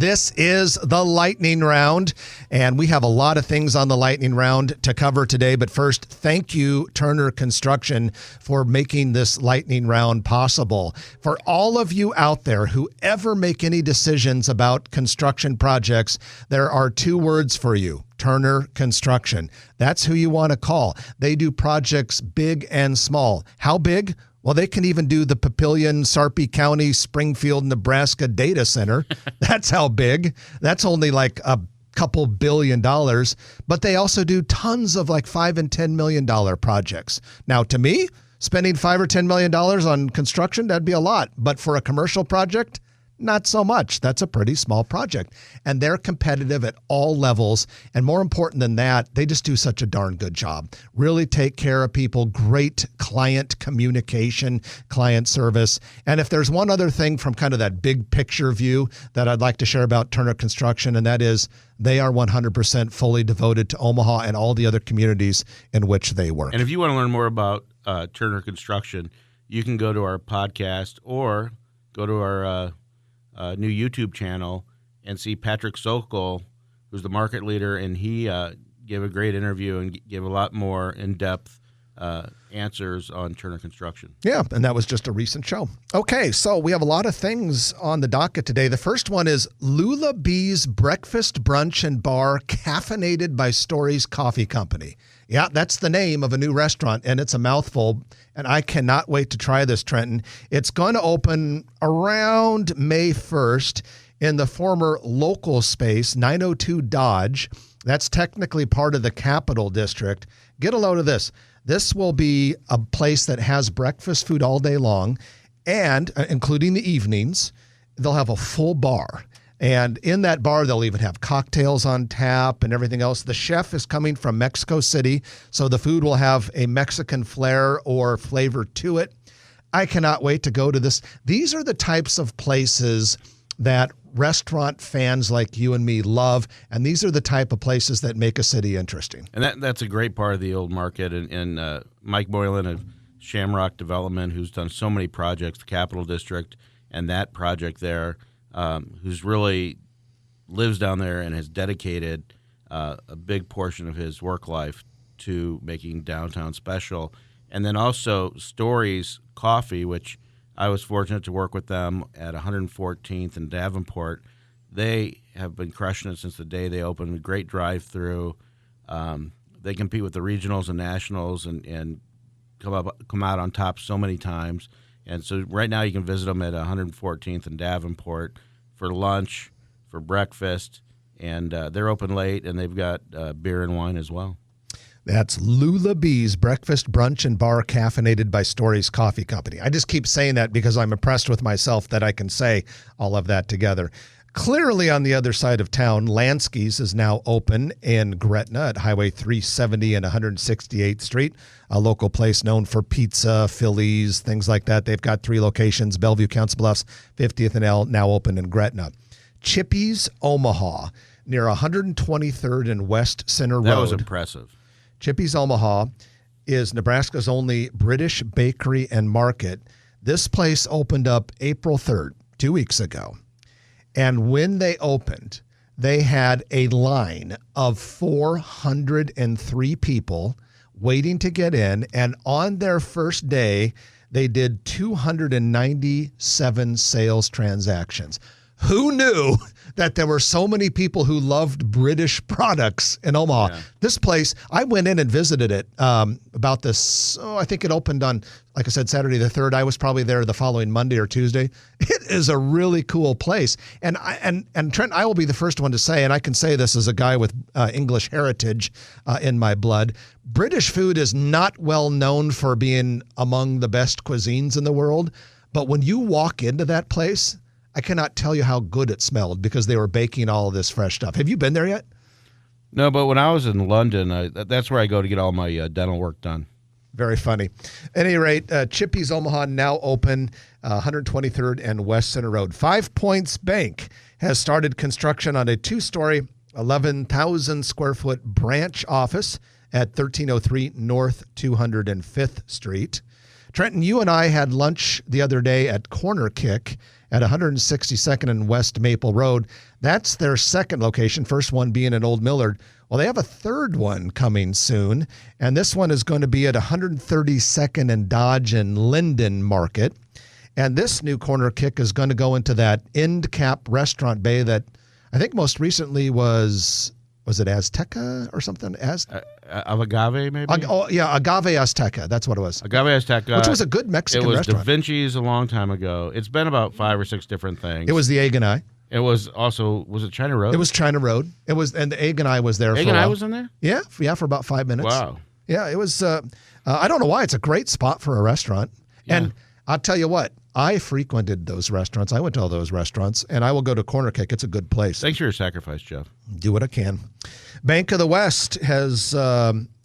This is the lightning round, and we have a lot of things on the lightning round to cover today. But first, thank you, Turner Construction, for making this lightning round possible. For all of you out there who ever make any decisions about construction projects, there are two words for you: Turner Construction. That's who you want to call. They do projects big and small. How big? Well, they can even do the Papillion, Sarpy County, Springfield, Nebraska data center. That's how big. That's only like a couple $1 billion. But they also do tons of like $5 and $10 million projects. Now, to me, spending $5 or $10 million on construction, that'd be a lot. But for a commercial project, not so much. That's a pretty small project. And they're competitive at all levels. And more important than that, they just do such a darn good job. Really take care of people. Great client communication, client service. And if there's one other thing from kind of that big picture view that I'd like to share about Turner Construction, and that is they are 100% fully devoted to Omaha and all the other communities in which they work. And if you want to learn more about Turner Construction, you can go to our podcast or go to our new YouTube channel and see Patrick Sokol, who's the market leader, and he gave a great interview and gave a lot more in-depth answers on Turner Construction. Yeah, and that was just a recent show. Okay, so we have a lot of things on the docket today. The first one is Lula Bee's Breakfast, Brunch, and Bar, caffeinated by Stories Coffee Company. Yeah, that's the name of a new restaurant, and it's a mouthful, and I cannot wait to try this, Trenton. It's going to open around May 1st in the former local space, 902 Dodge. That's technically part of the Capital District. Get a load of this. This will be a place that has breakfast food all day long, and including the evenings, they'll have a full bar. And in that bar, they'll even have cocktails on tap and everything else. The chef is coming from Mexico City, so the food will have a Mexican flair or flavor to it. I cannot wait to go to this. These are the types of places that restaurant fans like you and me love, and these are the type of places that make a city interesting. And that's a great part of the old market. And Mike Moylan of Shamrock Development, who's done so many projects, the Capital District, and that project there, who's really lives down there and has dedicated a big portion of his work life to making downtown special. And then also Stories Coffee, which I was fortunate to work with them at 114th and Davenport. They have been crushing it since the day they opened. A great drive-through. They compete with the regionals and nationals and come out on top so many times. And so right now you can visit them at 114th and Davenport for lunch, for breakfast, and they're open late, and they've got beer and wine as well. That's Lula Bee's Breakfast, Brunch, and Bar, caffeinated by Stories Coffee Company. I just keep saying that because I'm impressed with myself that I can say all of that together. Clearly on the other side of town, Lansky's is now open in Gretna at Highway 370 and 168th Street, a local place known for pizza, Phillies, things like that. They've got 3 locations, Bellevue, Council Bluffs, 50th and L, now open in Gretna. Chippy's Omaha, near 123rd and West Center Road. That was impressive. Chippy's Omaha is Nebraska's only British bakery and market. This place opened up April 3rd, 2 weeks ago. And when they opened, they had a line of 403 people waiting to get in. And on their first day, they did 297 sales transactions. Who knew that there were so many people who loved British products in Omaha? Yeah. This place, I went in and visited it about this, I think it opened on, like I said, Saturday the 3rd. I was probably there the following Monday or Tuesday. It is a really cool place. And Trent, I will be the first one to say, and I can say this as a guy with English heritage in my blood, British food is not well known for being among the best cuisines in the world. But when you walk into that place, I cannot tell you how good it smelled because they were baking all of this fresh stuff. Have you been there yet? No, but when I was in London, that's where I go to get all my dental work done. Very funny. At any rate, Chippy's Omaha now open, 123rd and West Center Road. 5 Points Bank has started construction on a 2-story, 11,000 square foot branch office at 1303 North 205th Street. Trenton, you and I had lunch the other day at Corner Kick at 162nd and West Maple Road. That's their second location, first one being in Old Millard. Well, they have a third one coming soon, and this one is going to be at 132nd and Dodge and Linden Market. And this new Corner Kick is going to go into that end cap restaurant bay that I think most recently was it Azteca or something? Agave, maybe? Agave Azteca. That's what it was. Agave Azteca. Which was a good Mexican restaurant. restaurant. Da Vinci's a long time ago. It's been about 5 or 6 different things. It was the Egg and I. It was also, was it China Road? It was China Road. It was, and the Egg and I was there for a while. Egg and I was in there? Yeah, for about 5 minutes. Wow. Yeah, it was, I don't know why. It's a great spot for a restaurant. Yeah. And I'll tell you what, I frequented those restaurants. I went to all those restaurants, and I will go to Corner Kick. It's a good place. Thanks for your sacrifice, Jeff. Do what I can. Bank of the West has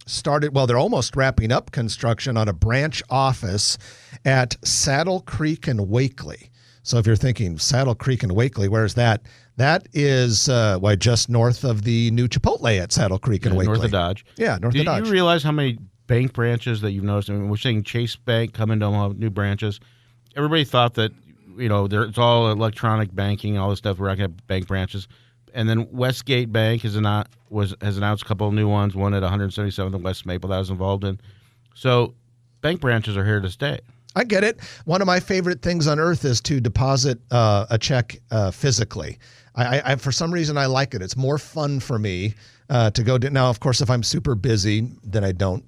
started, well, they're almost wrapping up construction on a branch office at Saddle Creek and Wakely. So if you're thinking Saddle Creek and Wakely, where's that? That is just north of the new Chipotle at Saddle Creek and Wakely. North of Dodge. Yeah, north of Dodge. Did you realize how many bank branches that you've noticed? I mean, we're seeing Chase Bank come into new branches. Everybody thought that, it's all electronic banking, all this stuff. We're not going to have bank branches. And then Westgate Bank has announced a couple of new ones, one at 177th and West Maple that I was involved in. So bank branches are here to stay. I get it. One of my favorite things on earth is to deposit a check physically. I for some reason, I like it. It's more fun for me to go to. Now, of course, if I'm super busy, then I don't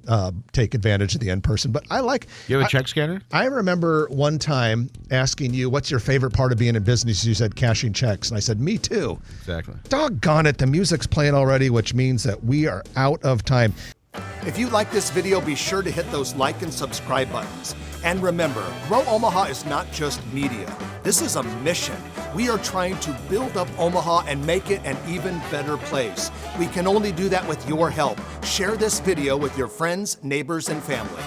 take advantage of the in-person. But I like. You have a check scanner? I remember one time asking you, what's your favorite part of being in business? You said cashing checks. And I said, me too. Exactly. Doggone it. The music's playing already, which means that we are out of time. If you like this video, be sure to hit those like and subscribe buttons. And remember, Grow Omaha is not just media. This is a mission. We are trying to build up Omaha and make it an even better place. We can only do that with your help. Share this video with your friends, neighbors, and family.